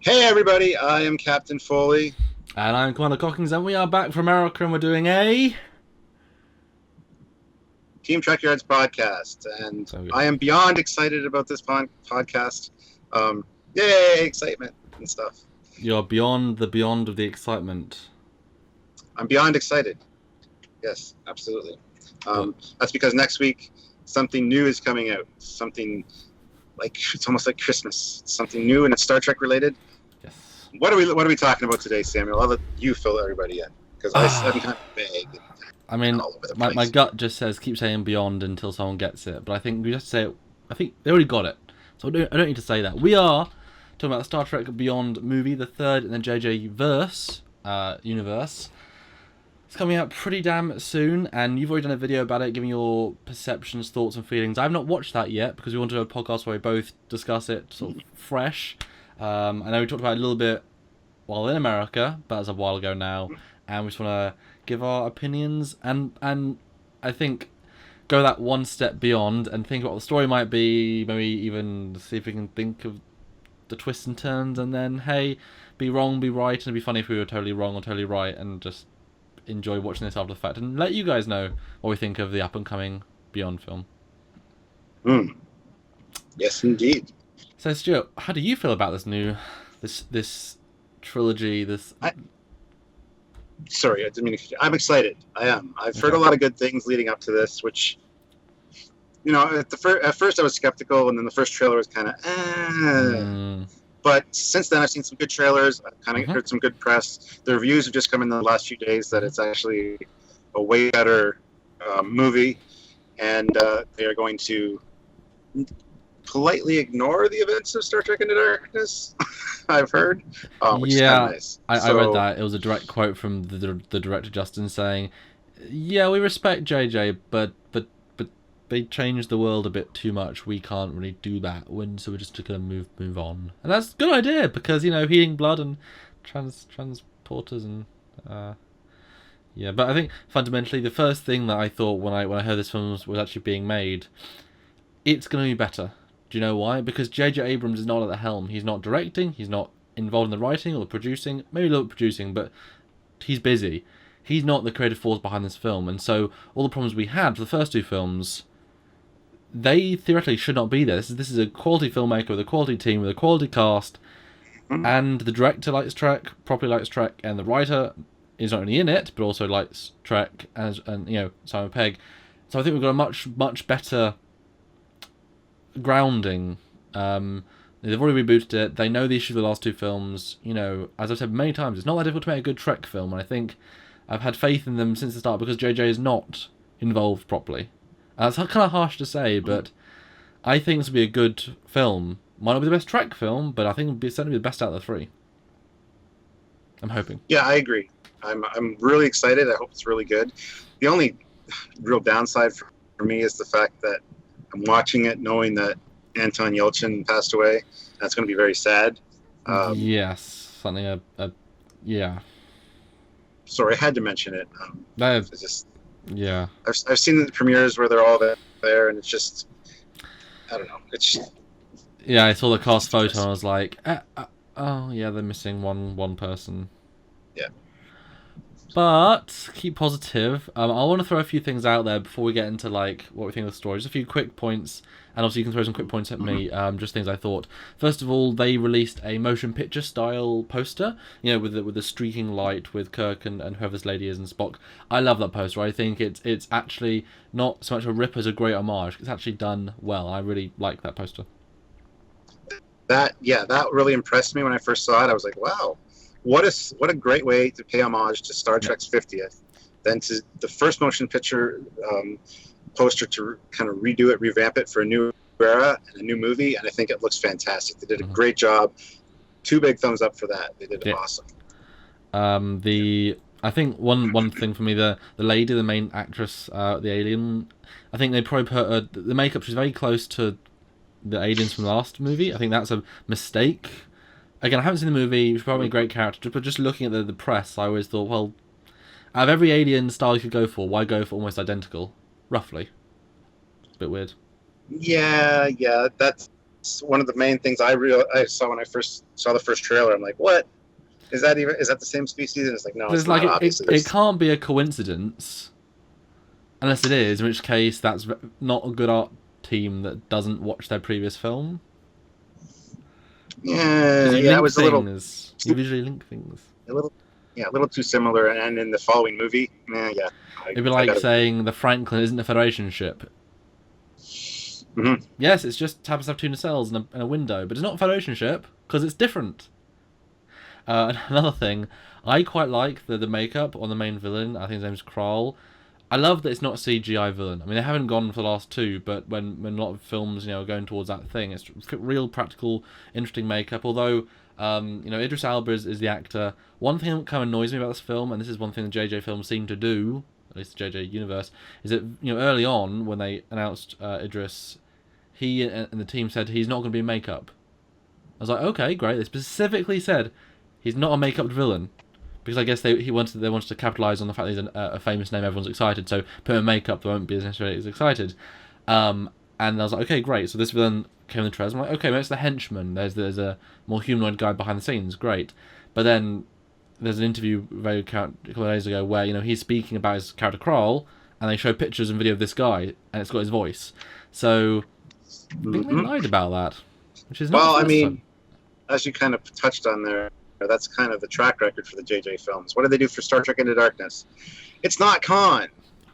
Hey everybody, I am Captain Foley. And I'm Commander Cockings, and we are back from America, and we're doing a... Team Trekyards podcast, and So I am beyond excited about this podcast. Yay, excitement and stuff. you're beyond the beyond of the excitement. I'm beyond excited. Yes, absolutely. That's because next week something new is coming out. Something like it's almost like Christmas. Something new and it's Star Trek related. Yes. What are we talking about today, Samuel? I'll let you fill everybody in because I'm kind of vague. I mean, all over the my place. gut just says keep saying beyond until someone gets it, but I think we just say it. I think they already got it, so I don't need to say that. We are talking about the Star Trek Beyond movie, the third in the JJ verse universe. It's coming out pretty damn soon, and you've already done a video about it, giving your perceptions, thoughts, and feelings. I've not watched that yet because we want to do a podcast where we both discuss it sort of fresh. I know we talked about it a little bit while in America, but that's a while ago now, and we just want to give our opinions and I think go that one step beyond and think about what the story might be, maybe even see if we can think of the twists and turns, and then hey, be wrong, be right, and it'd be funny if we were totally wrong or totally right, and just enjoy watching this after the fact and let you guys know what we think of the up and coming Beyond film. Yes, indeed. So Stuart, how do you feel about this trilogy? Sorry, I didn't mean to. I'm excited. I am. I've heard a Okay. lot of good things leading up to this, which, at first I was skeptical, and then the first trailer was kind of, But since then, I've seen some good trailers. I've kind of heard some good press. The reviews have just come in the last few days that it's actually a way better movie, and they are going to politely ignore the events of Star Trek Into Darkness. I've heard, which is kind of nice. I read that. It was a direct quote from the director Justin saying, "Yeah, we respect JJ, but they changed the world a bit too much. We can't really do that. So we're just gonna move on." And that's a good idea because heating blood and transporters and yeah. But I think fundamentally the first thing that I thought when I heard this film was actually being made, it's gonna be better. Do you know why? Because J.J. Abrams is not at the helm. He's not directing. He's not involved in the writing or the producing. Maybe a little producing, but he's busy. He's not the creative force behind this film. And so all the problems we had for the first two films, they theoretically should not be there. This is a quality filmmaker with a quality team, with a quality cast. And the director likes Trek, properly likes Trek, and the writer is not only in it, but also likes Trek, and Simon Pegg. So I think we've got a much better grounding. They've already rebooted it. They know the issue of the last two films. As I've said many times, it's not that difficult to make a good Trek film, and I think I've had faith in them since the start because JJ is not involved properly. It's kind of harsh to say, but I think this will be a good film. Might not be the best Trek film, but I think it'll certainly be the best out of the three. I'm hoping. Yeah, I agree. I'm really excited. I hope it's really good. The only real downside for me is the fact that I'm watching it knowing that Anton Yelchin passed away. That's going to be very sad. Yes, something yeah. Sorry, I had to mention it. It's just Yeah. I've seen the premieres where they're all there, and it's just I don't know. It's Yeah, I saw the cast photo and I was like, oh yeah, they're missing one person. Yeah. But keep positive. I want to throw a few things out there before we get into like what we think of the story. Just a few quick points, and obviously you can throw some quick points at me. Just things I thought. First of all, they released a motion picture style poster. With the streaking light with Kirk and whoever this lady is and Spock. I love that poster. I think it's actually not so much a rip as a great homage. It's actually done well. I really like that poster. that really impressed me when I first saw it. I was like, wow. What a great way to pay homage to Star Trek's 50th, then to the first motion picture poster to kind of redo it, revamp it for a new era and a new movie, and I think it looks fantastic. They did a great job. 2 big thumbs up for that. They did it awesome. I think one thing for me, the lady, the main actress, the alien, I think they probably put the makeup. She's very close to the aliens from the last movie. I think that's a mistake. Again, I haven't seen the movie. She's probably a great character, but just looking at the press, I always thought, well, out of every alien style you could go for, why go for almost identical? Roughly. It's a bit weird. Yeah, that's one of the main things I saw when I first saw the first trailer. I'm like, what? Is that the same species? And it's like, no, it's not. Obviously, it can't be a coincidence, unless it is, in which case that's not a good art team that doesn't watch their previous film. Yeah, it was you visually link things. A little too similar. And in the following movie, yeah. It'd be like saying the Franklin isn't a Federation ship. Mm-hmm. Yes, it's just happens to have tuna cells and a window, but it's not a Federation ship because it's different. Another thing, I quite like the makeup on the main villain. I think his name's Kral. I love that it's not a CGI villain. I mean, they haven't gone for the last two, but when a lot of films, are going towards that thing, it's real practical, interesting makeup. Although, Idris Elba is the actor. One thing that kind of annoys me about this film, and this is one thing the JJ films seem to do, at least the JJ universe, is that early on when they announced Idris, he and the team said he's not going to be in makeup. I was like, okay, great. They specifically said he's not a makeup villain. Because I guess they wanted to capitalise on the fact that he's a famous name, everyone's excited, so put him in makeup, they won't be necessarily as excited. And I was like, okay, great. So this villain came in the trailers. I'm like, okay, maybe it's the henchman. There's a more humanoid guy behind the scenes, great. But then there's an interview a couple of days ago where he's speaking about his character Kral, and they show pictures and video of this guy, and it's got his voice. So I think they lied about that, which is not. Well, I mean, as you kind of touched on there. That's kind of the track record for the JJ films. What did they do for Star Trek Into Darkness? It's not Khan.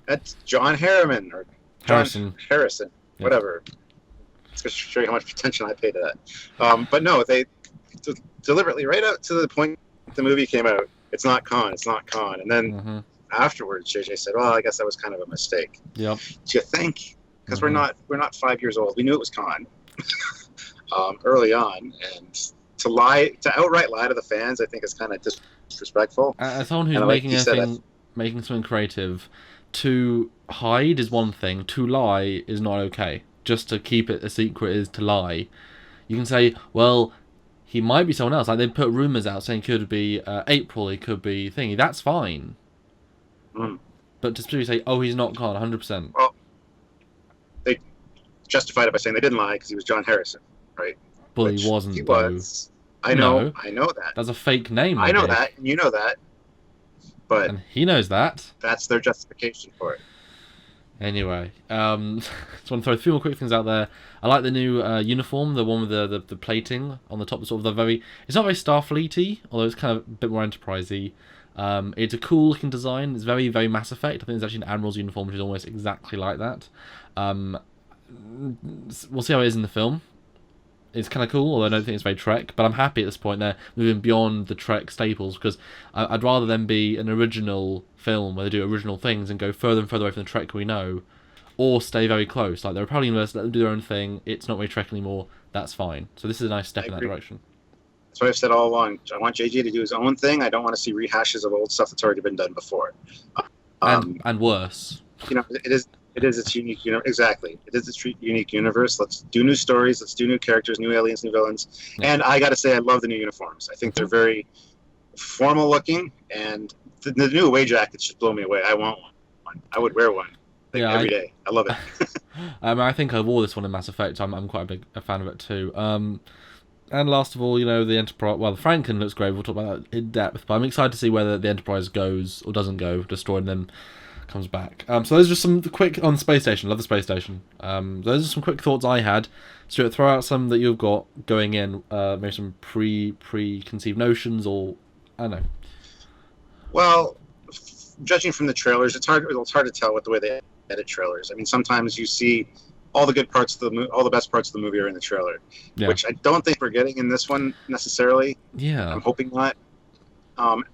That's John Harriman or John Harrison, whatever. It's going to show you how much attention I pay to that. But no, they deliberately, right up to the point the movie came out, it's not Khan, it's not Khan. And then afterwards, JJ said, well, I guess that was kind of a mistake. Yeah. Do you think? Because we're not 5 years old. We knew it was Khan early on, and to outright lie to the fans, I think is kind of disrespectful. As someone who's making something creative, to hide is one thing. To lie is not okay. Just to keep it a secret is to lie. You can say, well, he might be someone else. Like they put rumors out saying it could be April, it could be thingy. That's fine. But to specifically say, oh, he's not gone, 100%. Well, they justified it by saying they didn't lie because he was John Harrison, right? But he wasn't. He was. I know that. That's a fake name. I know that, and you know that. But and he knows that. That's their justification for it. Anyway, just want to throw a few more quick things out there. I like the new uniform, the one with the plating on the top, sort of it's not very Starfleet-y, although it's kind of a bit more Enterprise-y. It's a cool looking design. It's very, very Mass Effect. I think it's actually an Admiral's uniform, which is almost exactly like that. We'll see how it is in the film. It's kind of cool, although I don't think it's very Trek. But I'm happy at this point they're moving beyond the Trek staples, because I'd rather them be an original film where they do original things and go further and further away from the Trek we know, or stay very close. Like the Republic universe, let them do their own thing. It's not very Trek anymore. That's fine. So this is a nice step in that direction. That's what I've said all along. I want JJ to do his own thing. I don't want to see rehashes of old stuff that's already been done before. And worse. It is its unique universe. Exactly. It is its unique universe. Let's do new stories. Let's do new characters, new aliens, new villains. Yeah. And I got to say, I love the new uniforms. I think they're very formal looking, and the new away jackets should blow me away. I want one. I would wear one every day. I love it. I think I wore this one in Mass Effect. I'm quite a fan of it too. And last of all, the Enterprise. Well, the Franklin looks great. We'll talk about that in depth. But I'm excited to see whether the Enterprise goes or doesn't go, destroyed, and then comes back. So those are just some quick on the space station. Love the space station. Those are some quick thoughts I had. Stuart, throw out some that you've got going in. Maybe some preconceived notions, or I don't know. Well, judging from the trailers, it's hard to tell with the way they edit trailers. I mean, sometimes you see all the good parts of the all the best parts of the movie are in the trailer, which I don't think we're getting in this one necessarily. Yeah, I'm hoping not.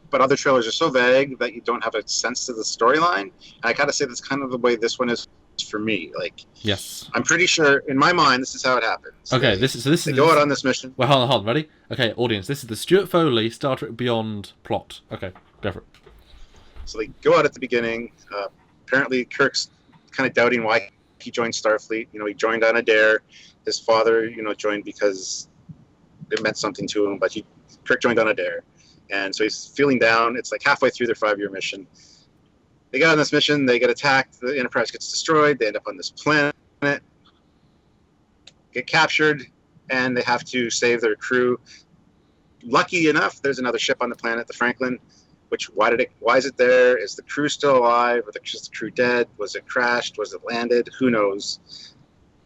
But other trailers are so vague that you don't have a sense to the storyline. And I gotta say that's kind of the way this one is for me. Like, yes, I'm pretty sure in my mind this is how it happens. Okay, they go out on this mission. Well, hold on, ready? Okay, audience, this is the Stuart Foley Star Trek Beyond plot. Okay, go for it. So they go out at the beginning. Apparently, Kirk's kind of doubting why he joined Starfleet. He joined on a dare. His father, joined because it meant something to him. But Kirk joined on a dare. And so he's feeling down. It's like halfway through their 5-year mission. They get on this mission. They get attacked. The Enterprise gets destroyed. They end up on this planet. Get captured. and they have to save their crew. Lucky enough, there's another ship on the planet, the Franklin. Which why is it there? Is the crew still alive? Or is the crew dead? Was it crashed? Was it landed? Who knows?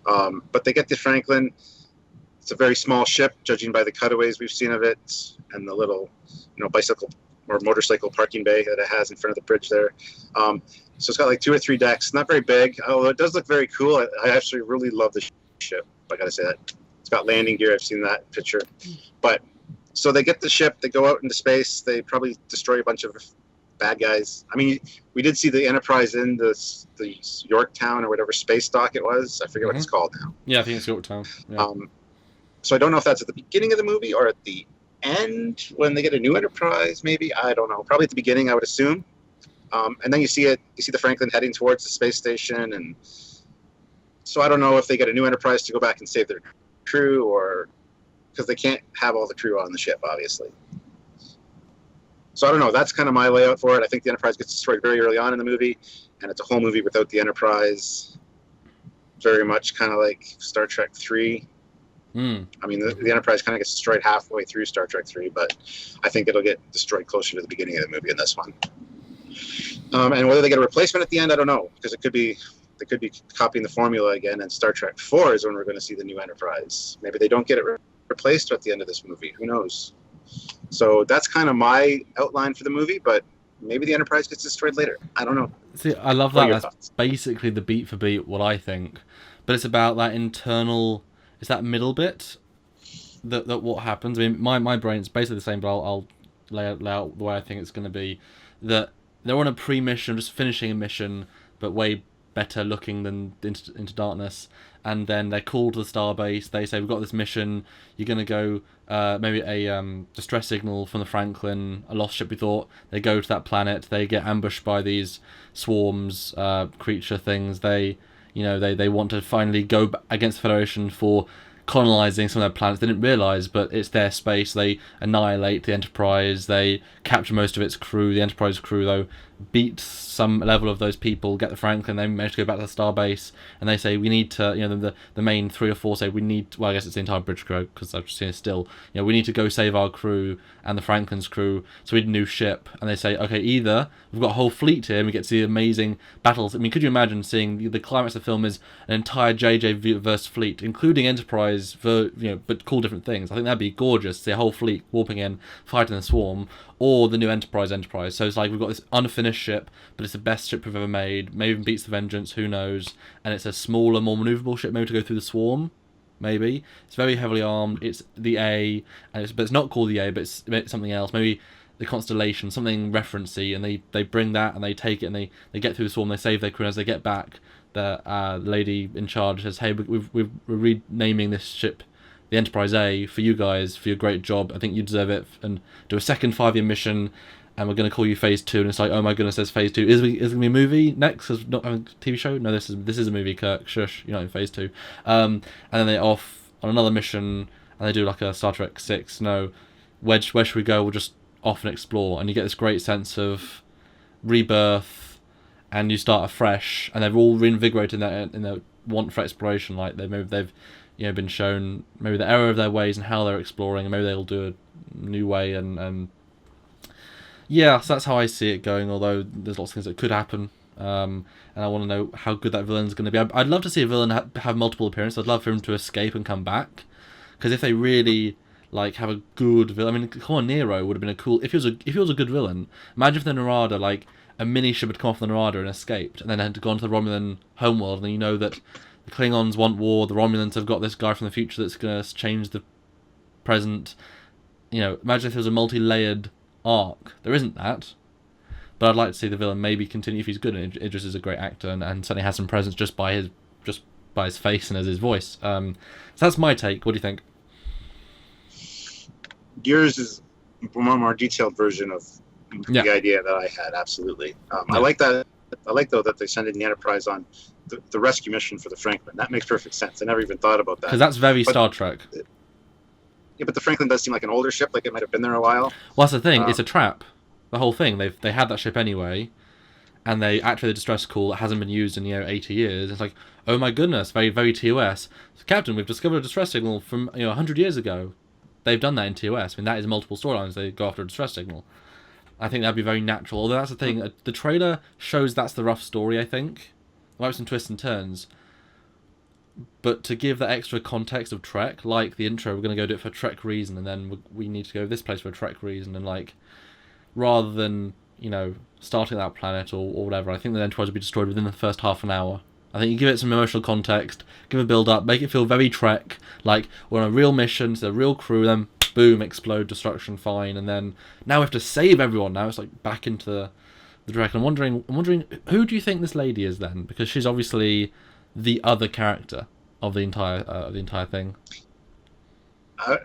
But they get the Franklin. It's a very small ship, judging by the cutaways we've seen of it, and the little, bicycle or motorcycle parking bay that it has in front of the bridge there. So it's got like 2 or 3 decks. Not very big, although it does look very cool. I actually really love the ship. I gotta say that. It's got landing gear. I've seen that picture. But so they get the ship. They go out into space. They probably destroy a bunch of bad guys. I mean, we did see the Enterprise in the Yorktown or whatever space dock it was. I forget what it's called now. Yeah, I think it's Yorktown. Yeah. So I don't know if that's at the beginning of the movie or at the end when they get a new Enterprise. Maybe, I don't know. Probably at the beginning, I would assume. And then you see the Franklin heading towards the space station, and so I don't know if they get a new Enterprise to go back and save their crew, or because they can't have all the crew on the ship, obviously. So I don't know. That's kind of my layout for it. I think the Enterprise gets destroyed very early on in the movie, and it's a whole movie without the Enterprise. Very much kind of like Star Trek 3. I mean, the Enterprise kind of gets destroyed halfway through Star Trek 3, but I think it'll get destroyed closer to the beginning of the movie in this one. And whether they get a replacement at the end, I don't know, because they could be copying the formula again, and Star Trek 4 is when we're going to see the new Enterprise. Maybe they don't get it replaced at the end of this movie. Who knows? So that's kind of my outline for the movie, but maybe the Enterprise gets destroyed later. I don't know. See, I love that. That's basically the beat for beat what I think, but it's about that internal. It's that middle bit that what happens. I mean, my brain's basically the same, but I'll lay out the way I think it's going to be. That they're on a pre-mission, just finishing a mission, but way better looking than Into Darkness. And then they're called to the starbase. They say, we've got this mission. You're going to go, maybe a distress signal from the Franklin, a lost ship, we thought. They go to that planet. They get ambushed by these swarms, creature things. They want to finally go against the Federation for colonizing some of their planets. They didn't realize, but it's their space. They annihilate the Enterprise. They capture most of its crew. The Enterprise crew, though, beat some level of those people, get the Franklin. They manage to go back to the starbase, and they say, we need to, the main 3 or 4 say, we need, well, I guess it's the entire bridge crew, because I've seen it still, we need to go save our crew and the Franklin's crew, so we need a new ship. And they say, okay, either we've got a whole fleet here, and we get to see amazing battles. I mean, could you imagine seeing the climax of the film is an entire JJ-verse fleet, including Enterprise, but call different things. I think that'd be gorgeous, see a whole fleet warping in, fighting the swarm, or the new Enterprise. So it's like, we've got this unfinished ship, but it's the best ship we've ever made, maybe even beats the Vengeance, who knows, and it's a smaller, more maneuverable ship, maybe to go through the swarm, maybe. It's very heavily armed, it's the A, but it's not called the A, but it's something else, maybe the Constellation, something referencey, and they bring that, and they take it, and they get through the swarm, they save their crew, and as they get back, the lady in charge says, hey, we're renaming this ship the Enterprise A for you guys, for your great job. I think you deserve it, and do a second 5-year mission, and we're going to call you Phase 2. And it's like, oh my goodness, there's Phase 2. Is it going to be a movie next? Because not having a TV show? No, this is a movie, Kirk. Shush, you're not in Phase 2. And then they're off on another mission, and they do like a Star Trek 6. No, where should we go? We'll just off and explore. And you get this great sense rebirth, and you start afresh, and they're all reinvigorated in their want for exploration. Like they've been shown maybe the error of their ways and how they're exploring, and maybe they'll do a new way, and yeah, so that's how I see it going, although there's lots of things that could happen, and I want to know how good that villain's going to be. I'd love to see a villain have multiple appearances. I'd love for him to escape and come back, because if they really have a good villain, I mean, come on, Nero would have been a cool, if he was a good villain. Imagine if the Narada, a mini ship had come off the Narada and escaped, and then had gone to the Romulan homeworld, and that the Klingons want war, the Romulans have got this guy from the future that's going to change the present. Imagine if there was a multi-layered arc. There isn't that. But I'd like to see the villain maybe continue if he's good, and Idris is a great actor and certainly has some presence just by his face and as his voice. So that's my take. What do you think? Yours is a more detailed version of the idea that I had, absolutely. I like that. I like, though, that they send in the Enterprise on the rescue mission for the Franklin. That makes perfect sense. I never even thought about that. Because that's very Star Trek. Yeah, but the Franklin does seem like an older ship, it might have been there a while. Well, that's the thing. It's a trap. The whole thing. They had that ship anyway, and they activate a distress call that hasn't been used in 80 years. It's like, oh my goodness, very very TOS. Captain, we've discovered a distress signal from 100 years ago. They've done that in TOS. I mean, that is multiple storylines. They go after a distress signal. I think that'd be very natural. Although that's the thing, the trailer shows that's the rough story. I think, like some twists and turns. But to give that extra context of Trek, like the intro, we're going to go do it for Trek reason, and then we need to go this place for a Trek reason, and like, rather than starting that planet or whatever, I think the Enterprise will be destroyed within the first half an hour. I think you give it some emotional context, give it a build up, make it feel very Trek, like we're on a real mission, it's a real crew, then boom, explode, destruction, fine, and then now we have to save everyone. Now it's like back into the Trek. I'm wondering, who do you think this lady is then? Because she's obviously the other character of the entire thing. I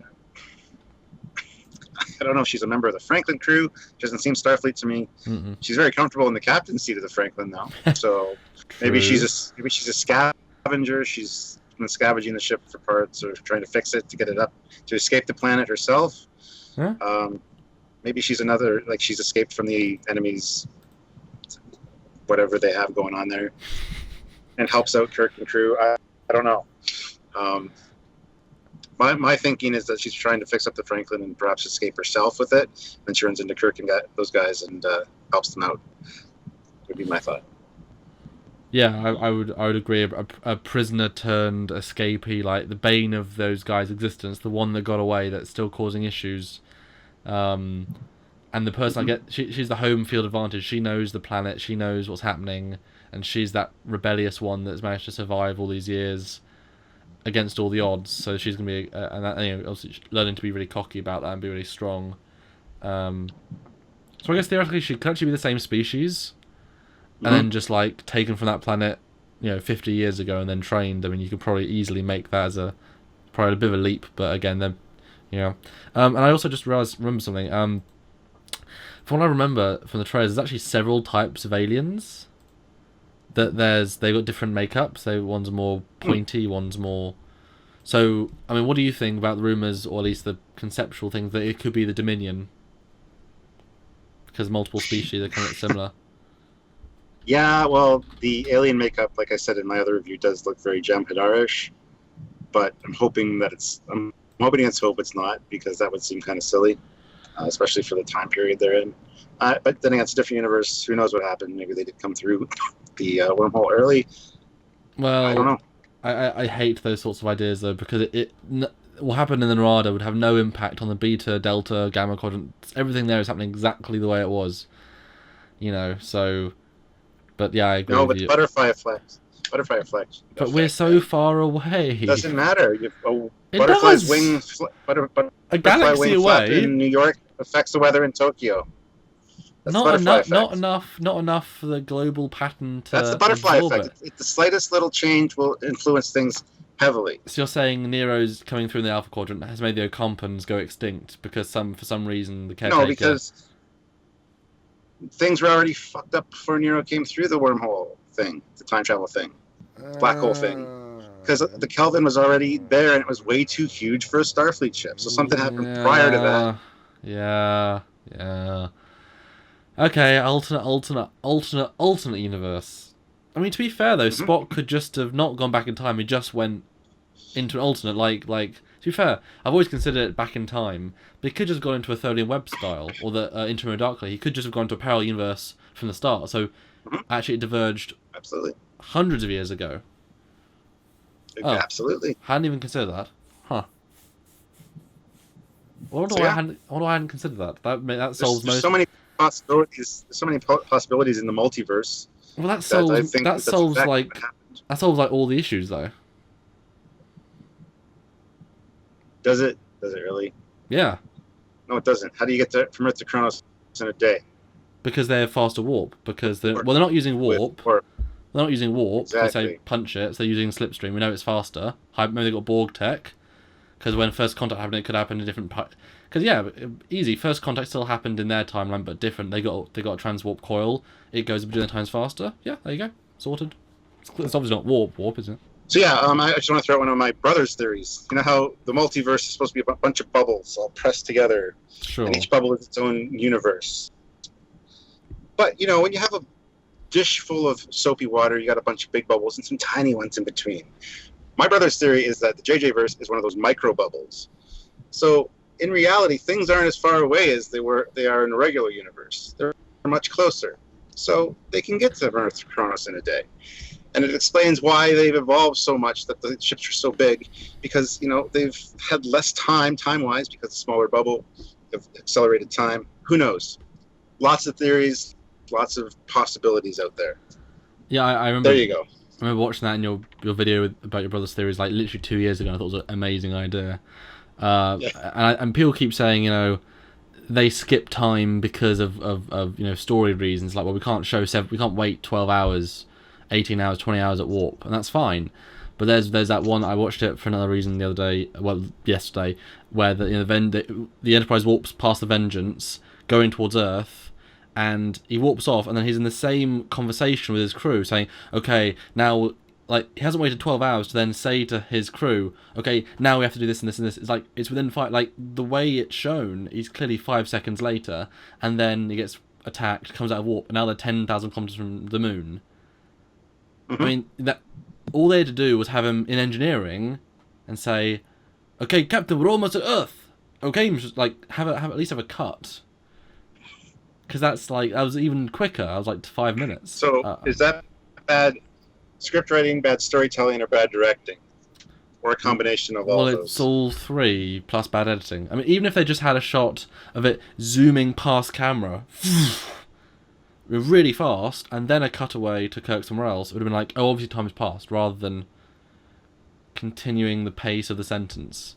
don't know if she's a member of the Franklin crew. She doesn't seem Starfleet to me. Mm-mm. She's very comfortable in the captain's seat of the Franklin now. So maybe she's a scavenger. She's been scavenging the ship for parts or trying to fix it to get it up to escape the planet herself. Huh? Maybe she's another, like she's escaped from the enemy's whatever they have going on there and helps out Kirk and crew. I don't know. My thinking is that she's trying to fix up the Franklin and perhaps escape herself with it. Then she runs into Kirk and those guys and helps them out. Would be my thought. Yeah, I would agree. A prisoner turned escapee, like the bane of those guys' existence, the one that got away that's still causing issues. And the person I get, she's the home field advantage. She knows the planet, she knows what's happening, and she's that rebellious one that's managed to survive all these years against all the odds. So she's gonna be, also learning to be really cocky about that and be really strong. So I guess theoretically she could actually be the same species. And then just like taken from that planet, 50 years ago, and then trained. I mean, you could probably easily make that as probably a bit of a leap. But again, then, and I also just remember something. From what I remember from the trailers, there's actually several types of aliens. They've got different makeups. So one's more pointy, one's more. So I mean, what do you think about the rumors, or at least the conceptual things that it could be the Dominion? Because multiple species are kind of similar. Yeah, well, the alien makeup, like I said in my other review, does look very Jem'Hadar-ish, but I'm hoping against hope it's not, because that would seem kind of silly, especially for the time period they're in. But then again, it's a different universe. Who knows what happened? Maybe they did come through the wormhole early. Well, I don't know. I hate those sorts of ideas, though, because what happened in the Narada would have no impact on the Beta, Delta, Gamma quadrants. Everything there is happening exactly the way it was, so... But yeah, I agree with you. Butterfly effect. But we're so far away. Doesn't matter. It butterfly's does. wing, A galaxy away in New York affects the weather in Tokyo. That's not enough for the global pattern to. That's the butterfly absorb effect. The slightest little change will influence things heavily. So you're saying Nero's coming through in the Alpha Quadrant has made the Ocampans go extinct because for some reason the caretaker. No, because things were already fucked up before Nero came through the wormhole thing, the time travel thing, black hole thing. Because the Kelvin was already there and it was way too huge for a Starfleet ship. So something happened prior to that. Yeah. Okay, alternate universe. I mean, to be fair though, Spock could just have not gone back in time. He just went into an alternate. Like to be fair, I've always considered it back in time. But he could just have gone into a Tholian Web style or the Intermo Darkly. He could just have gone to a parallel universe from the start. So actually, it diverged absolutely hundreds of years ago. Absolutely. Hadn't even considered that. Huh. I hadn't considered that. That solves most. There's so many possibilities. There's so many possibilities in the multiverse. Well, that solves like all the issues though. Does it? Does it really? Yeah. No, it doesn't. How do you get from Earth to Kronos in a day? Because they're faster warp. Because they're not using warp. They're not using warp. Exactly. They say punch it. So they're using slipstream. We know it's faster. Maybe they got Borg tech. Because when first contact happened, it could happen in different. Because easy. First contact still happened in their timeline, but different. They got a transwarp coil. It goes a billion times faster. Yeah, there you go. Sorted. It's obviously not warp, is it? So I just want to throw out one of my brother's theories. You know how the multiverse is supposed to be a bunch of bubbles all pressed together, sure. And each bubble is its own universe. But when you have dish full of soapy water, you got a bunch of big bubbles and some tiny ones in between. My brother's theory is that the JJ verse is one of those micro bubbles. So in reality, things aren't as far away as they are in a regular universe. They're much closer. So they can get to Earth Kronos in a day. And it explains why they've evolved so much, that the ships are so big, because, you know, they've had less time-wise, because the smaller bubble of accelerated time. Who knows? Lots of theories, lots of possibilities out there. Yeah, I remember. There you go. I remember watching that in your video about your brother's theories, like literally 2 years ago. And I thought it was an amazing idea. And people keep saying, you know, they skip time because of you know, story reasons. Like, well, we can't wait 12 hours, 18 hours, 20 hours at warp, and that's fine. But there's that one, I watched it for another reason the other day, well, yesterday, where the Enterprise warps past the Vengeance, going towards Earth, and he warps off, and then he's in the same conversation with his crew, saying, okay, now, like, he hasn't waited 12 hours to then say to his crew, okay, now we have to do this and this and this. It's like, it's within like, the way it's shown, he's clearly 5 seconds later, and then he gets attacked, comes out of warp, and now they're 10,000 kilometers from the moon. Mm-hmm. I mean, that all they had to do was have him in engineering and say, okay, Captain, we're almost at Earth. Okay, just like have at least have a cut. Because that was even quicker. I was like 5 minutes. So is that bad script writing, bad storytelling, or bad directing? Or a combination of all those? Well, it's all three, plus bad editing. I mean, even if they just had a shot of it zooming past camera really fast, and then a cutaway to Kirk somewhere else, it would have been like, oh, obviously time has passed, rather than continuing the pace of the sentence.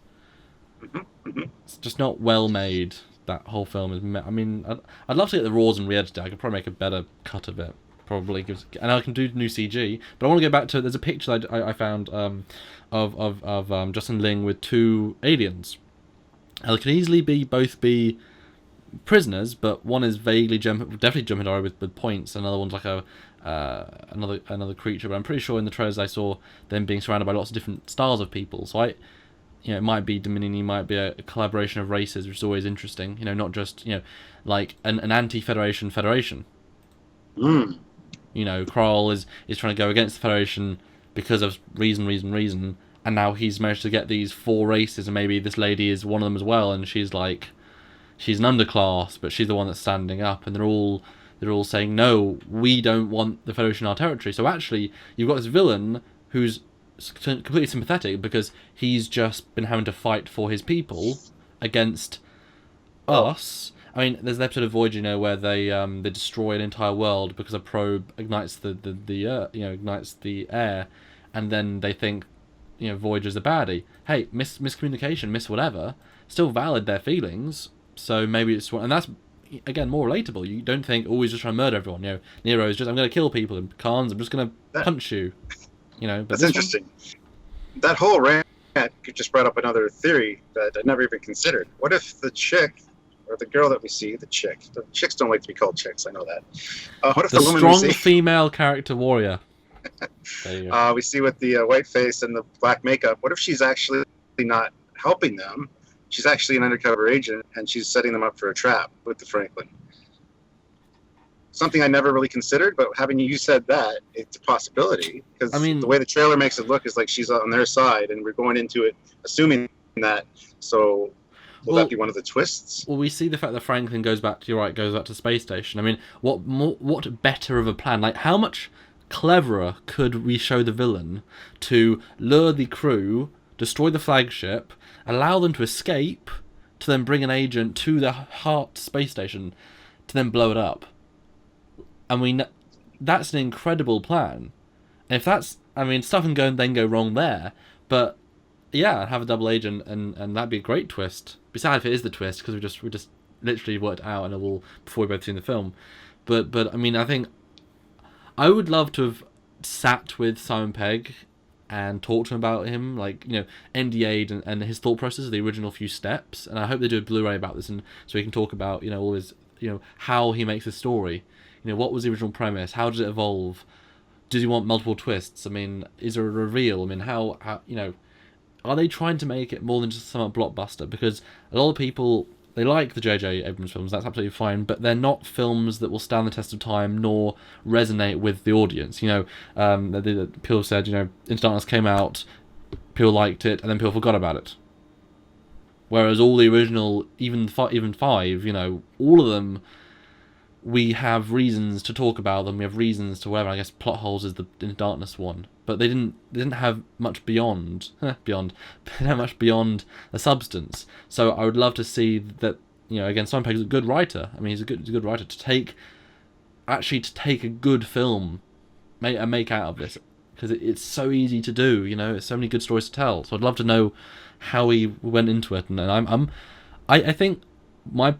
It's just not well made. That whole film is. I mean, I'd love to get the raws and re-edit it. I could probably make a better cut of it. Probably, and I can do new CG. But I want to go back to. There's a picture I found of Justin Ling with two aliens. They could easily both be prisoners, but one is definitely jumping over with points. Another one's like another creature. But I'm pretty sure in the trailers I saw them being surrounded by lots of different styles of people. So it might be Dominion, it might be a collaboration of races, which is always interesting. You know, not just, you know, like an anti-Federation federation. Mm. You know, Kroll is trying to go against the Federation because of reason, and now he's managed to get these 4 races, and maybe this lady is one of them as well, and she's an underclass, but she's the one that's standing up, and they're all saying, no, we don't want the Federation in our territory. So actually, you've got this villain who's completely sympathetic because he's just been having to fight for his people against us. I mean, there's an episode of Voyager, you know, where they destroy an entire world because a probe ignites ignites the air, and then they think, you know, Voyager's the baddie. Hey, miscommunication, whatever, still valid their feelings. So maybe it's one, and that's again more relatable. You don't think, oh, he's just trying to murder everyone. You know, Nero's just, I'm going to kill people, and Khan's, I'm just going to punch you. You know, but that's interesting. That whole rant just brought up another theory that I never even considered. What if the chick, or the girl that we see, the chicks don't like to be called chicks, I know that. What if the woman strong we see, female character warrior? There you go. We see with the white face and the black makeup, what if she's actually not helping them? She's actually an undercover agent, and she's setting them up for a trap with the Franklin. Something I never really considered, but having you said that, it's a possibility. Because the way the trailer makes it look is like she's on their side, and we're going into it assuming that. So, will that be one of the twists? Well, we see the fact that Franklin goes back to the space station. I mean, what better of a plan? Like, how much cleverer could we show the villain to lure the crew, destroy the flagship, allow them to escape, to then bring an agent to the Heart space station, to then blow it up? I mean, that's an incredible plan. And if that's, I mean, stuff can then go wrong there, but yeah, have a double agent, and that'd be a great twist. Be sad if it is the twist, because we just literally worked it out and all before we both seen the film. But I mean, I think I would love to have sat with Simon Pegg and talked to him about him, like, you know, NDA'd and his thought process of the original few steps. And I hope they do a Blu-ray about this, and so he can talk about, you know, all his, you know, how he makes his story. You know, what was the original premise? How did it evolve? Does he want multiple twists? I mean, is there a reveal? I mean, how you know, are they trying to make it more than just some blockbuster? Because a lot of people They like the J.J. Abrams films, that's absolutely fine, but they're not films that will stand the test of time nor resonate with the audience. People said, Into Darkness came out, people liked it, and then people forgot about it. Whereas all the original, even five, all of them, we have reasons to talk about them. We have reasons to whatever. I guess Plot Holes is the Into Darkness one, but they didn't have much beyond. They didn't have much beyond the substance. So I would love to see that. Again, Simon Pegg's a good writer. I mean, he's a good writer to take a good film, make out of this, because it's so easy to do. There's so many good stories to tell. So I'd love to know how he went into it, and I think my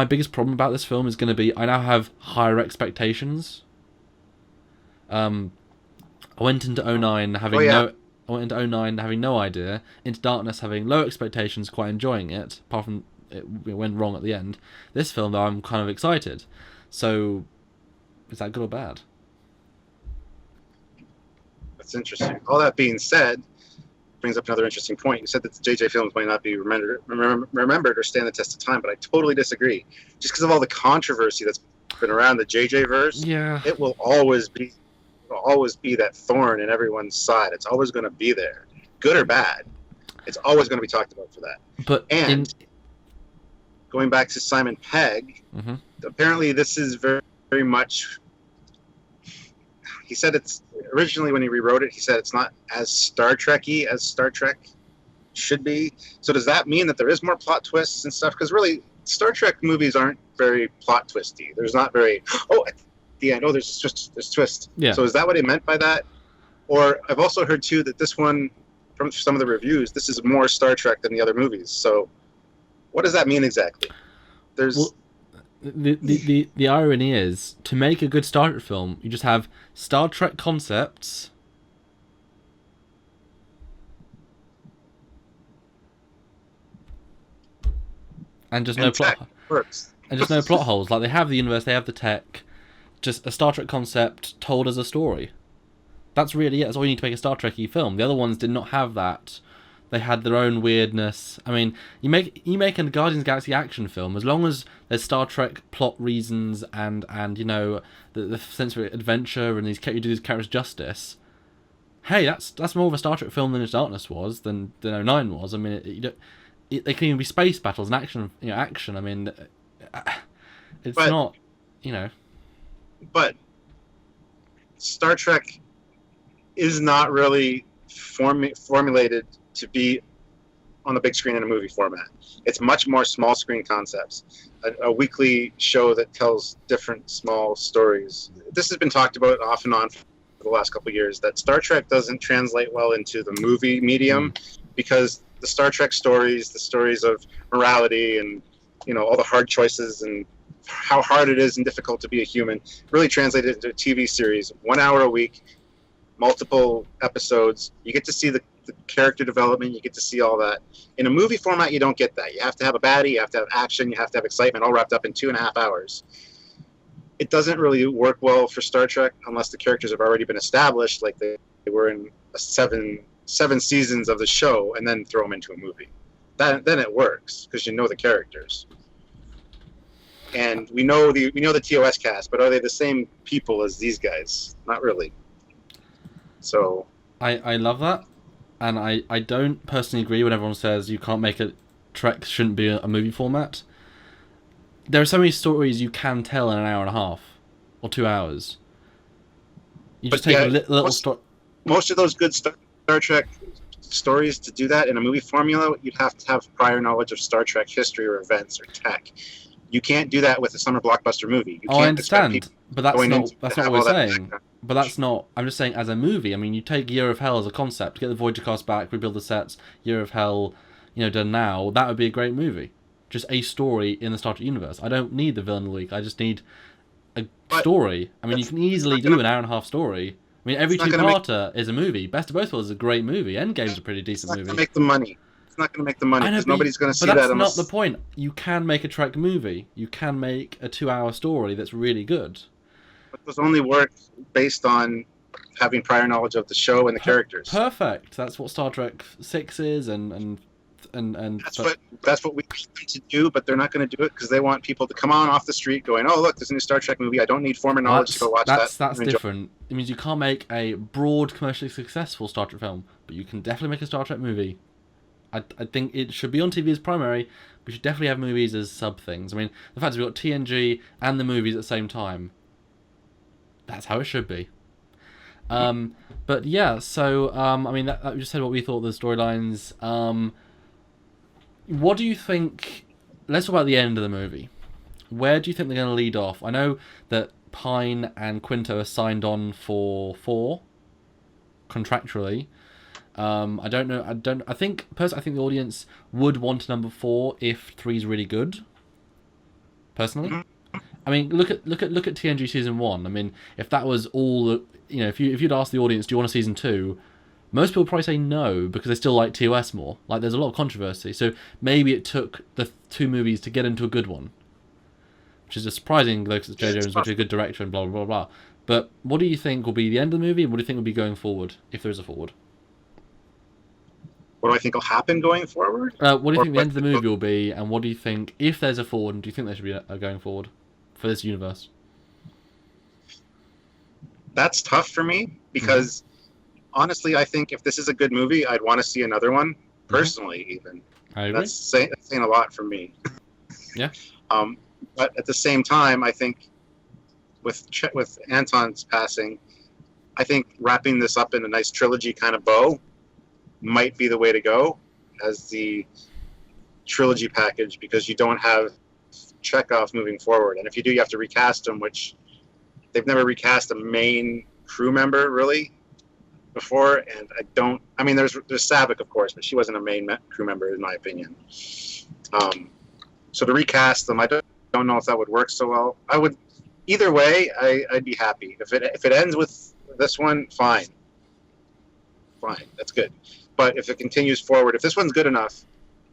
biggest problem about this film is going to be I now have higher expectations. I went into 09 having no idea. Into Darkness having low expectations, quite enjoying it. Apart from it went wrong at the end. This film, though, I'm kind of excited. So, is that good or bad? That's interesting. All that being said, brings up another interesting point. You said that the JJ films might not be remembered or stand the test of time, but I totally disagree. Just because of all the controversy that's been around the JJ verse, it will always be that thorn in everyone's side. It's always going to be there, good or bad. It's always going to be talked about for that. Going back to Simon Pegg, apparently this is very, very much. He said it's originally when he rewrote it. He said it's not as Star Trek-y as Star Trek should be. So does that mean that there is more plot twists and stuff? Because really, Star Trek movies aren't very plot twisty. There's not very at the end. There's this twist. Yeah. So is that what he meant by that? Or I've also heard too that this one, from some of the reviews, this is more Star Trek than the other movies. So what does that mean exactly? The irony is, to make a good Star Trek film, you just have Star Trek concepts and just no plot works. And just no plot holes. Like, they have the universe, they have the tech, just a Star Trek concept told as a story. That's really it. That's all you need to make a Star Trek-y film. The other ones did not have that. They had their own weirdness. I mean, you make a Guardians of the Galaxy action film, as long as there's Star Trek plot reasons and the sense of adventure and you do these characters justice. Hey, that's more of a Star Trek film than Into Darkness was, than 09 was. I mean, they can even be space battles and action. I mean, not. But Star Trek is not really formulated to be on the big screen in a movie format. It's much more small screen concepts. A weekly show that tells different small stories. This has been talked about off and on for the last couple of years, that Star Trek doesn't translate well into the movie medium because the Star Trek stories, the stories of morality and all the hard choices and how hard it is and difficult to be a human, really translated into a TV series, 1 hour a week, multiple episodes. You get to see the character development, you get to see all that. In a movie format, you don't get that. You have to have a baddie, you have to have action, you have to have excitement, all wrapped up in 2.5 hours. It doesn't really work well for Star Trek unless the characters have already been established, like they were in seven seasons of the show, and then throw them into a movie. Then it works because you know the characters. And we know the TOS cast, but are they the same people as these guys? Not really. So I love that, and I don't personally agree when everyone says you can't make Trek shouldn't be a movie format. There are so many stories you can tell in an hour and a half or 2 hours. You just take a little story. Most of those good Star Trek stories, to do that in a movie formula, you'd have to have prior knowledge of Star Trek history or events or tech. You can't do that with a summer blockbuster movie. I understand, but that's not what we're saying. But that's not. I'm just saying, as a movie. I mean, you take Year of Hell as a concept, get the Voyager cast back, rebuild the sets. Year of Hell, done now. That would be a great movie. Just a story in the Star Trek universe. I don't need the villain of the week. I just need a story. I mean, you can easily do an hour and a half story. I mean, every two-parter is a movie. Best of Both Worlds is a great movie. Endgame's a pretty decent movie. It's not going to make the money. It's not going to make the money because nobody's going to see that. But that's not the point. You can make a Trek movie. You can make a 2-hour story that's really good. But those only work based on having prior knowledge of the show and the characters. Perfect. That's what Star Trek 6 is and and that's what we want them to do, but they're not going to do it because they want people to come on off the street going, "Oh, look, there's a new Star Trek movie. I don't need former knowledge to go watch that." That's different. It means you can't make a broad, commercially successful Star Trek film, but you can definitely make a Star Trek movie. I think it should be on TV as primary. We should definitely have movies as sub things. I mean, the fact is we've got TNG and the movies at the same time. That's how it should be. But yeah, so I mean, that we just said what we thought of the storylines. What do you think? Let's talk about the end of the movie. Where do you think they're going to lead off? I know that Pine and Quinto are signed on for 4 contractually. I don't know. I think personally, I think the audience would want number 4 if 3 is really good. Personally, I mean, look at TNG season 1. I mean, if that was all, if you'd ask the audience, do you want a season 2? Most people probably say no because they still like TOS more. Like, there's a lot of controversy. So maybe it took the 2 movies to get into a good one, which is just surprising because J.J. Abrams is such a good director and blah blah blah blah. But what do you think will be the end of the movie, and what do you think will be going forward if there is a forward? What do I think will happen going forward? What do you think the end of the movie will be, and what do you think if there's a forward, and do you think there should be a going forward for this universe? That's tough for me because honestly, I think if this is a good movie, I'd want to see another one personally. Even I agree. That's saying a lot for me. Yeah. But at the same time, I think with Anton's passing, I think wrapping this up in a nice trilogy kind of bow might be the way to go as the trilogy package, because you don't have Chekhov moving forward, and if you do, you have to recast him, which they've never recast a main crew member really before. And I mean, there's Saavik, of course, but she wasn't a main crew member in my opinion. So to recast them, I don't know if that would work so well. I would either way. I'd be happy if it ends with this one. Fine, that's good. But if it continues forward, if this one's good enough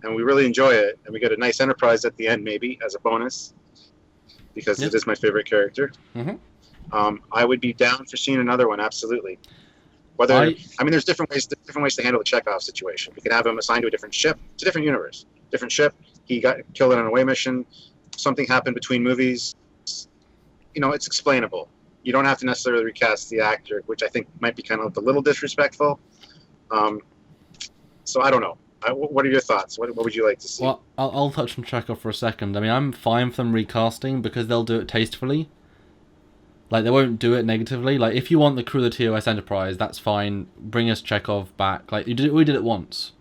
and we really enjoy it and we get a nice Enterprise at the end, maybe as a bonus, because it is my favorite character, I would be down for seeing another one. Absolutely. I mean, there's different ways to handle the Chekhov situation. We can have him assigned to a different ship. It's a different universe, different ship. He got killed on an away mission. Something happened between movies. It's explainable. You don't have to necessarily recast the actor, which I think might be kind of a little disrespectful. So I don't know. What are your thoughts? What would you like to see? Well, I'll touch on Chekhov for a second. I mean, I'm fine for them recasting because they'll do it tastefully. Like, they won't do it negatively. Like, if you want the crew of the TOS Enterprise, that's fine. Bring us Chekhov back. Like, we did it once.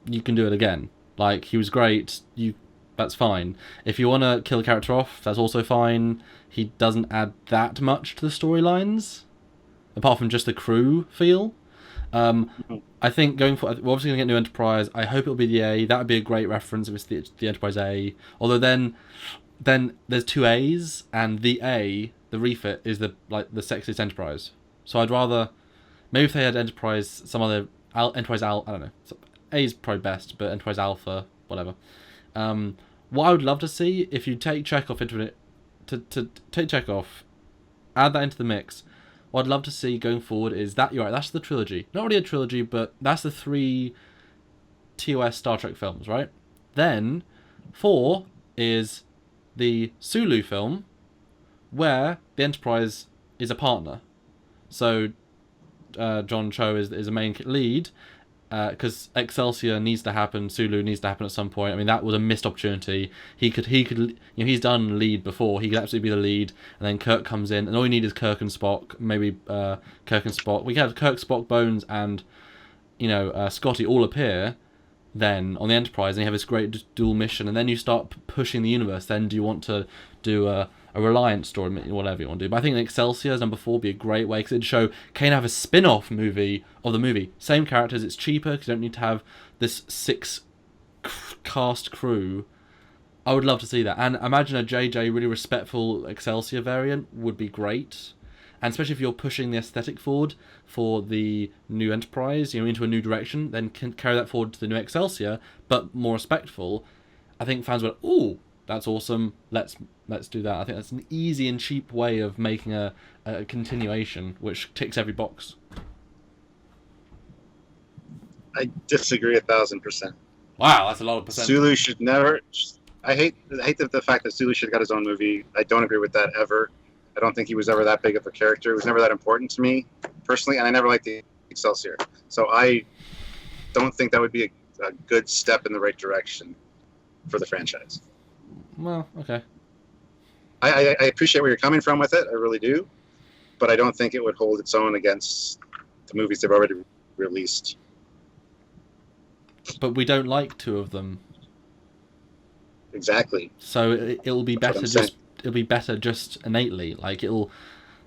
You can do it again. Like, he was great. That's fine. If you want to kill a character off, that's also fine. He doesn't add that much to the storylines, apart from just the crew feel. I think going for, we're obviously going to get new Enterprise. I hope it'll be the A. That would be a great reference if it's the Enterprise A. Although then there's 2 A's, and the A, the refit, is the sexiest Enterprise. So I'd rather, maybe if they had Enterprise, some other Enterprise Alpha, I don't know. So A is probably best, but Enterprise Alpha, whatever. What I would love to see, if you take Chekhov into it, to take Chekhov, add that into the mix. What I'd love to see going forward is that, you're right, that's the trilogy. Not really a trilogy, but that's the 3 TOS Star Trek films, right? Then 4 is the Sulu film, where the Enterprise is a partner. So John Cho is a main lead, because Excelsior needs to happen, Sulu needs to happen at some point. I mean, that was a missed opportunity. He could, he's done lead before. He could absolutely be the lead, and then Kirk comes in, and all you need is Kirk and Spock. Maybe Kirk and Spock. We can have Kirk, Spock, Bones, and Scotty all appear then on the Enterprise, and you have this great dual mission, and then you start pushing the universe. Then do you want to do a Reliance story, whatever you want to do? But I think Excelsior as number 4 would be a great way, because it'd show, can you have a spin-off movie of the movie? Same characters, it's cheaper, because you don't need to have this 6 cast crew. I would love to see that. And imagine a JJ really respectful Excelsior variant would be great. And especially if you're pushing the aesthetic forward for the new Enterprise, into a new direction, then can carry that forward to the new Excelsior, but more respectful. I think fans would, ooh, that's awesome. Let's do that. I think that's an easy and cheap way of making a continuation, which ticks every box. I disagree 1,000%. Wow, that's a lot of percent. Sulu should never. I hate the fact that Sulu should have got his own movie. I don't agree with that ever. I don't think he was ever that big of a character. He was never that important to me personally, and I never liked the Excelsior. So I don't think that would be a good step in the right direction for the franchise. Well, okay. I appreciate where you're coming from with it. I really do, but I don't think it would hold its own against the movies they've already released. But we don't like two of them. Exactly. So it'll be better just innately. Like it'll,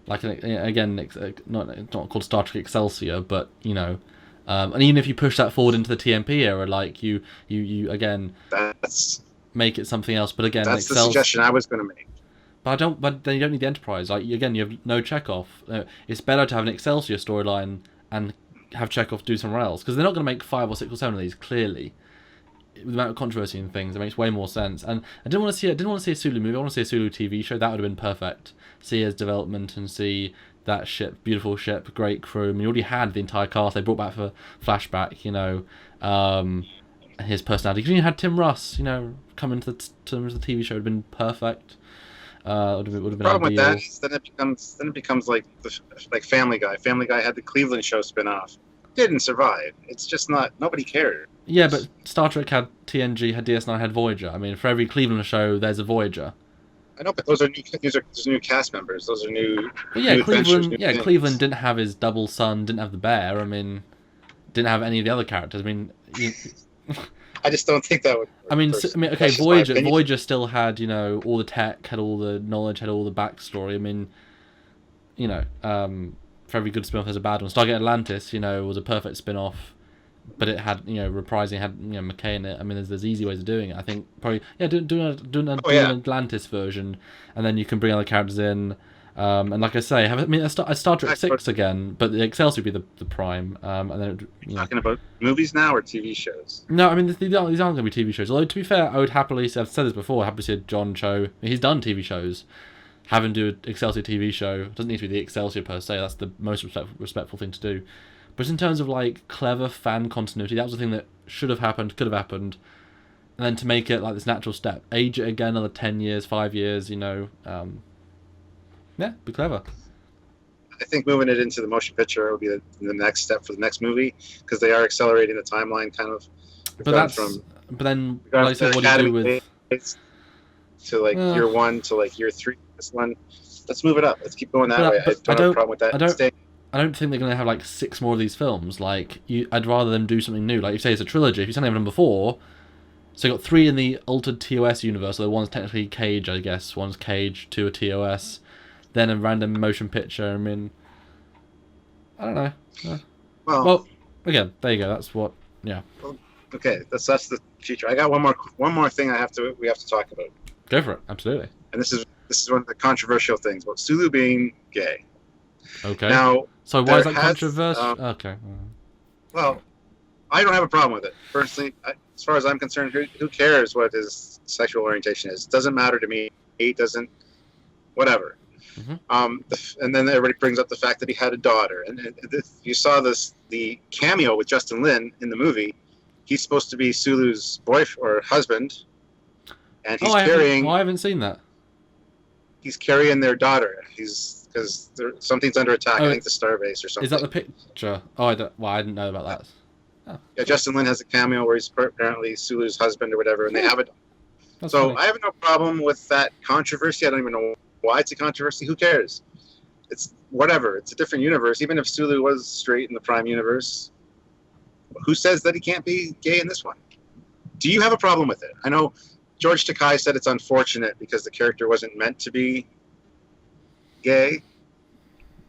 like again, not called Star Trek Excelsior, but you know, and even if you push that forward into the TMP era, like you again, make it something else. But again, that's the suggestion I was going to make. But then you don't need the Enterprise. Like again, you have no Chekhov. It's better to have an Excelsior storyline and have Chekhov do somewhere else, because they're not going to make 5 or 6 or 7 of these. Clearly, with the amount of controversy and things, it makes way more sense. And I didn't want to see a Sulu movie. I want to see a Sulu TV show. That would have been perfect. See his development and see that ship, beautiful ship, great crew. I mean, you already had the entire cast they brought back for flashback. You know, his personality. You had Tim Russ. You know, come into the TV show would have been perfect. Would have been problem ideal. with that is then it becomes like Family Guy. Family Guy had the Cleveland show spin-off. Didn't survive. It's just not. Nobody cared. Yeah, but Star Trek had TNG, had DS9, had Voyager. I mean, for every Cleveland show, there's a Voyager. I know, but those are new cast members. Those are new. But yeah, new Cleveland. things. Cleveland didn't have his double son. Didn't have the bear. I mean, didn't have any of the other characters. I mean. I just don't think that would. Okay. Voyager still had, you know, all the tech, had all the knowledge, had all the backstory. I mean, you know, for every good spin-off, there's a bad one. Stargate Atlantis, you know, was a perfect spin-off, but it had, you know, reprising, had, you know, McKay in it. I mean, there's easy ways of doing it. I think probably do an Atlantis version, and then you can bring other characters in. And like I say, a Star Trek 6 again, but the Excelsior would be the prime. And then talking about movies now or TV shows? No, I mean these aren't going to be TV shows. Although to be fair, I would happily. I've said this before. Happily see John Cho. He's done TV shows. Have him do an Excelsior TV show. It doesn't need to be the Excelsior per se. That's the most respectful thing to do. But in terms of like clever fan continuity, that was the thing that should have happened, could have happened, and then to make it like this natural step, age it again another 10 years, 5 years, you know. Yeah, be clever. I think moving it into the motion picture will be the next step for the next movie, because they are accelerating the timeline kind of. But then, like I said, what do you do with to like year 1 to like year 3? This one, let's move it up. Let's keep going that way. I don't have a problem with that. I don't think they're going to have like 6 more of these films. Like I'd rather them do something new. Like you say, it's a trilogy. If you've only ever done before, so you got 3 in the altered TOS universe. So one's technically Cage, I guess. One's Cage, 2 are TOS. Then a random motion picture. I mean, I don't know. Well, again, there you go. That's what. Yeah. Well, okay, that's the future. I got one more thing we have to talk about. Go for it. Absolutely. And this is one of the controversial things about Sulu being gay. Okay. Now, so why is that controversial? Okay. Well, I don't have a problem with it personally. As far as I'm concerned, who cares what his sexual orientation is? It doesn't matter to me. It doesn't. Whatever. Mm-hmm. And then everybody brings up the fact that he had a daughter, and if you saw the cameo with Justin Lin in the movie, he's supposed to be Sulu's boyfriend or husband, and he's carrying. I haven't seen that. He's carrying their daughter. Because something's under attack. I think the Starbase or something. Is that the picture? Oh, I didn't know about that. Oh. Yeah, Justin Lin has a cameo where he's apparently Sulu's husband or whatever, and they have it. That's so funny. I have no problem with that controversy. I don't even know why it's a controversy. Who cares? It's whatever. It's a different universe. Even if Sulu was straight in the Prime universe, who says that he can't be gay in this one? Do you have a problem with it? I know George Takei said it's unfortunate because the character wasn't meant to be gay,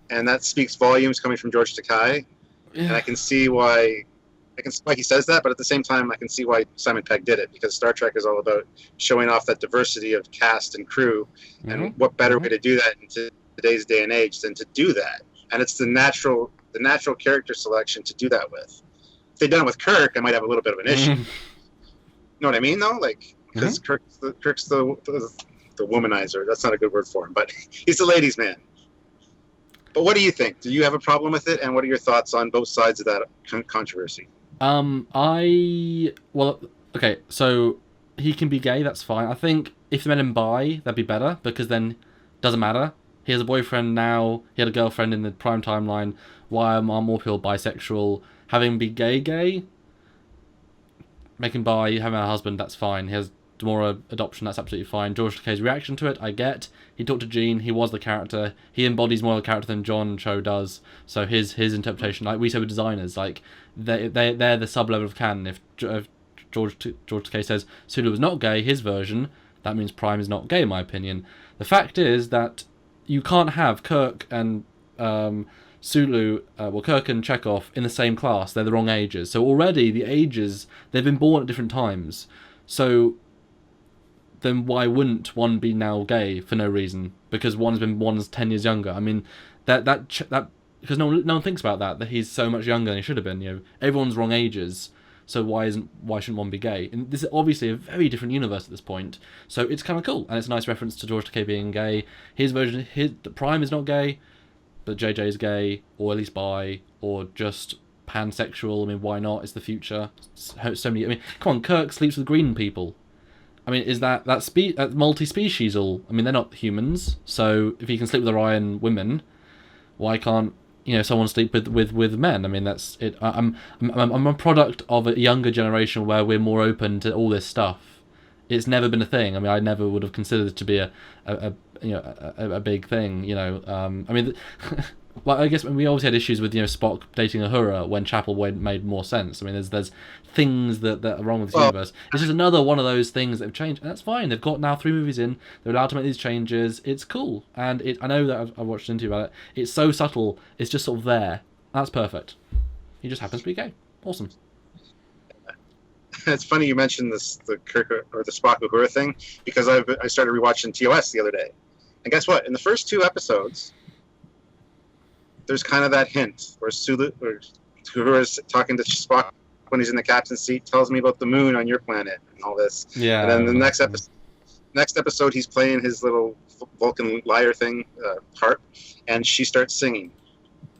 and that speaks volumes coming from George Takei. Yeah. And I can see why he says that, but at the same time, I can see why Simon Pegg did it, because Star Trek is all about showing off that diversity of cast and crew, and what better way to do that in today's day and age than to do that? And it's the natural character selection to do that with. If they'd done it with Kirk, I might have a little bit of an issue. You know what I mean, though? Like, because Kirk's the womanizer. That's not a good word for him, but he's the ladies' man. But what do you think? Do you have a problem with it? And what are your thoughts on both sides of that controversy? Well, okay, so he can be gay, that's fine. I think if they made him bi, that'd be better, because then doesn't matter. He has a boyfriend now, he had a girlfriend in the prime timeline. Why are more people bisexual? Having him be gay, make him bi, having a husband, that's fine. He has Demora adoption, that's absolutely fine. George Takei's reaction to it, I get. He talked to Gene, he was the character. He embodies more of the character than John Cho does. So his interpretation, like we said with designers, like they're the sub level of canon. If George Takei says Sulu was not gay, his version, that means Prime is not gay, in my opinion. The fact is that you can't have Kirk and Sulu, Kirk and Chekhov in the same class. They're the wrong ages. So already the ages, they've been born at different times. So then why wouldn't one be now gay for no reason? Because one's 10 years younger. I mean, that because no one thinks about that he's so much younger than he should have been. You know, everyone's wrong ages. So why shouldn't one be gay? And this is obviously a very different universe at this point. So it's kind of cool, and it's a nice reference to George Takei being gay. His version, the Prime is not gay, but JJ is gay, or at least bi, or just pansexual. I mean, why not? It's the future. So many. I mean, come on, Kirk sleeps with green people. I mean, is that multi-speciesal? I mean, they're not humans. So if he can sleep with Orion women, why can't someone sleep with men? I mean, that's it. I'm a product of a younger generation where we're more open to all this stuff. It's never been a thing. I mean, I never would have considered it to be a big thing. I mean, well, I guess we always had issues with Spock dating Uhura when Chapel made more sense. I mean, there's things that are wrong with this universe. It's just another one of those things that have changed, and that's fine. They've got now 3 movies in. They're allowed to make these changes. It's cool, and I know that I've watched an interview about it. It's so subtle. It's just sort of there. That's perfect. He just happens to be gay. Awesome. It's funny you mentioned the Kirk or the Spock Uhura thing, because I started rewatching TOS the other day, and guess what? In the first 2 episodes, there's kind of that hint where Sulu or Uhura's talking to Spock when he's in the captain's seat, tells me about the moon on your planet and all this. Yeah. And then the next episode, he's playing his little Vulcan lyre thing, harp, and she starts singing.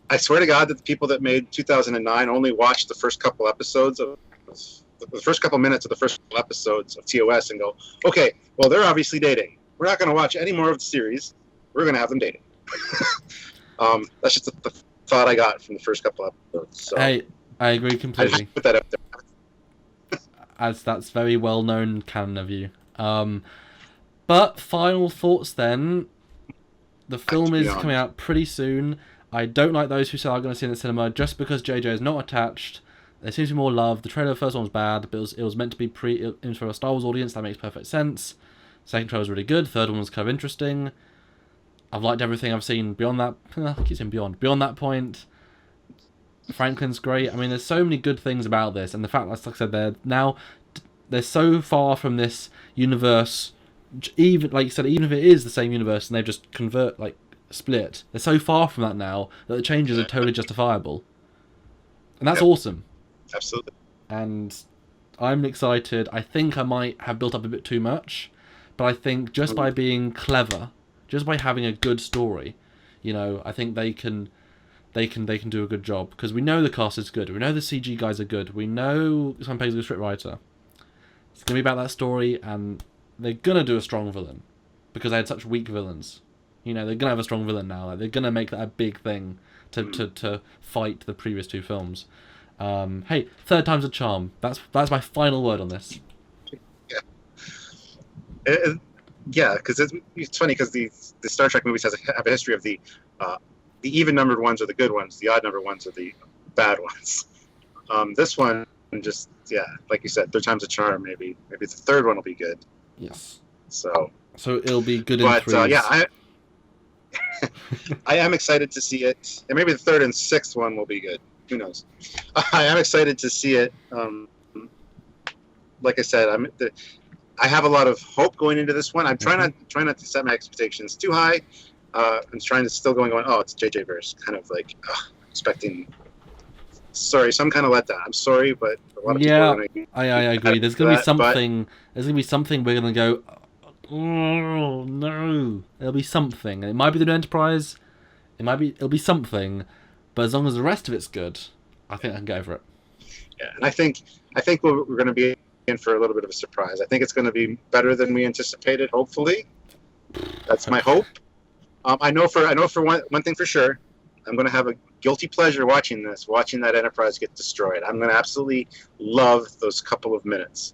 I swear to God that the people that made 2009 only watched the first couple episodes of the first couple minutes of the first episodes of TOS and go, okay, well, they're obviously dating. We're not going to watch any more of the series. We're going to have them dating. That's just the thought I got from the first couple episodes. So I agree completely. I just put that up there. As that's very well known canon of you. But final thoughts then. The film is coming out pretty soon. I don't like those who say I'm going to see it in the cinema just because JJ is not attached. There seems to be more love. The trailer, the first one was bad, but it was meant to be for a Star Wars audience. That makes perfect sense. Second trailer was really good. Third one was kind of interesting. I've liked everything I've seen beyond that. I keep saying beyond. Beyond that point, Franklin's great. I mean, there's so many good things about this, and the fact, like I said, they're so far from this universe. Even like you said, even if it is the same universe and they've just split, they're so far from that now that the changes are totally justifiable, and that's awesome. Absolutely. And I'm excited. I think I might have built up a bit too much, but I think just by being clever, just by having a good story, I think they can do a good job, because we know the cast is good. We know the CG guys are good. We know Sam Peg's a good scriptwriter. It's gonna be about that story, and they're gonna do a strong villain because they had such weak villains. They're gonna have a strong villain now. They're gonna make that a big thing to fight the previous 2 films. Hey, third time's a charm. That's my final word on this. Yeah. Because it's funny because the Star Trek movies have a history of the even numbered ones are the good ones, the odd numbered ones are the bad ones. This one just like you said, third time's a charm. Maybe the third one will be good. Yes. So it'll be good. But I am excited to see it, and maybe the third and sixth one will be good. Who knows? I am excited to see it. Like I said, I have a lot of hope going into this one. I'm trying not to set my expectations too high. I'm trying to still going, oh, it's JJ verse, kind of like expecting. Sorry, some kind of letdown. I'm sorry, but a lot of people are gonna I agree. There's gonna be something. There's gonna be something we're gonna go. Oh no! There'll be something. It might be the New Enterprise. It'll be something. But as long as the rest of it's good, I think I can go for it. Yeah, and I think we're going to be in for a little bit of a surprise. I think it's going to be better than we anticipated. Hopefully, that's my hope. I know for one thing for sure, I'm going to have a guilty pleasure watching that Enterprise get destroyed. I'm going to absolutely love those couple of minutes.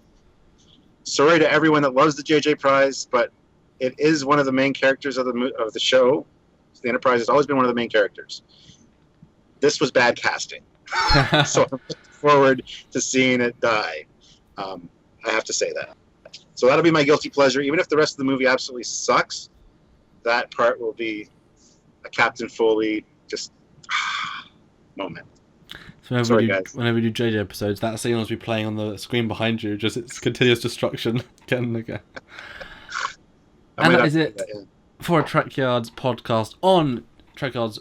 Sorry to everyone that loves the JJ Prize, but it is one of the main characters of the show. The Enterprise has always been one of the main characters. This was bad casting, so I'm looking forward to seeing it die. I have to say that. So that'll be my guilty pleasure. Even if the rest of the movie absolutely sucks, that part will be a Captain Foley just moment. So Sorry, guys. Whenever we do JJ episodes, that scene will be playing on the screen behind you, just its continuous destruction again and again. And that is it for a Trekyards podcast on Trekyards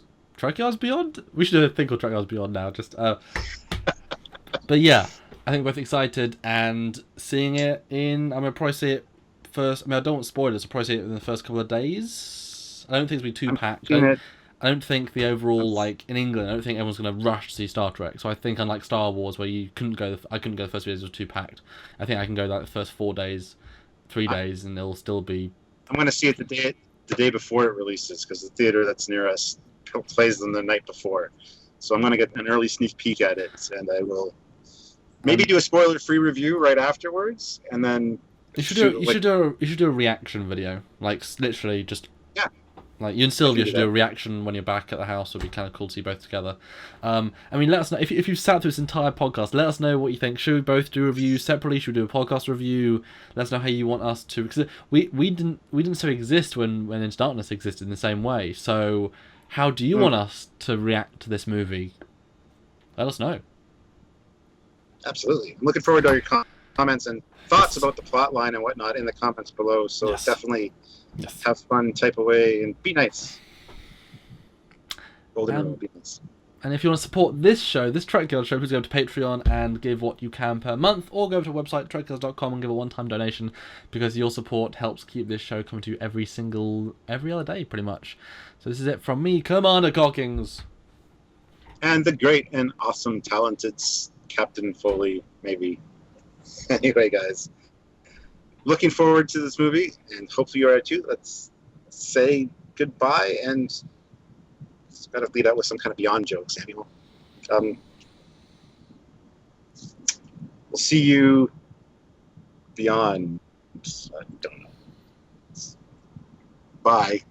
Beyond? We should do a thing called Trekyards Beyond now. But yeah, I think we're both excited and seeing it I'm going to probably see it first. I mean, I don't want spoilers, I'll probably see it in the first couple of days. I don't think it's going to be too packed. I don't think the overall, like, in England, I don't think everyone's going to rush to see Star Trek. So I think, unlike Star Wars, where I couldn't go the first few days, it was too packed. I think I can go like the first 4 days, 3 days, and it'll still be... I'm going to see it the day before it releases, because the theater that's near us plays them the night before. So I'm going to get an early sneak peek at it, and I will maybe do a spoiler-free review right afterwards, and then... You should do a reaction video, like, literally just... Yeah. Like, you and Sylvia should do a reaction when you're back at the house. It would be kind of cool to see both together. I mean, let us know. If you've sat through this entire podcast, let us know what you think. Should we both do reviews separately? Should we do a podcast review? Let us know how you want us to... Because we didn't so exist when Into Darkness existed in the same way. So how do you want us to react to this movie? Let us know. Absolutely. I'm looking forward to all your comments and thoughts about the plot line and whatnot in the comments below. So definitely... Yes. Have fun, type away, and be nice. Golden rule, be nice. And if you want to support this show, this Trekyards show, please go to Patreon and give what you can per month, or go to our website, trekyards.com, and give a one-time donation, because your support helps keep this show coming to you every other day, pretty much. So this is it from me, Commander Cockings. And the great and awesome, talented Captain Foley, maybe. Anyway, guys. Looking forward to this movie, and hopefully you are too. Let's say goodbye, and it's got to lead out with some kind of Beyond joke, Samuel. We'll see you beyond. I don't know. Bye.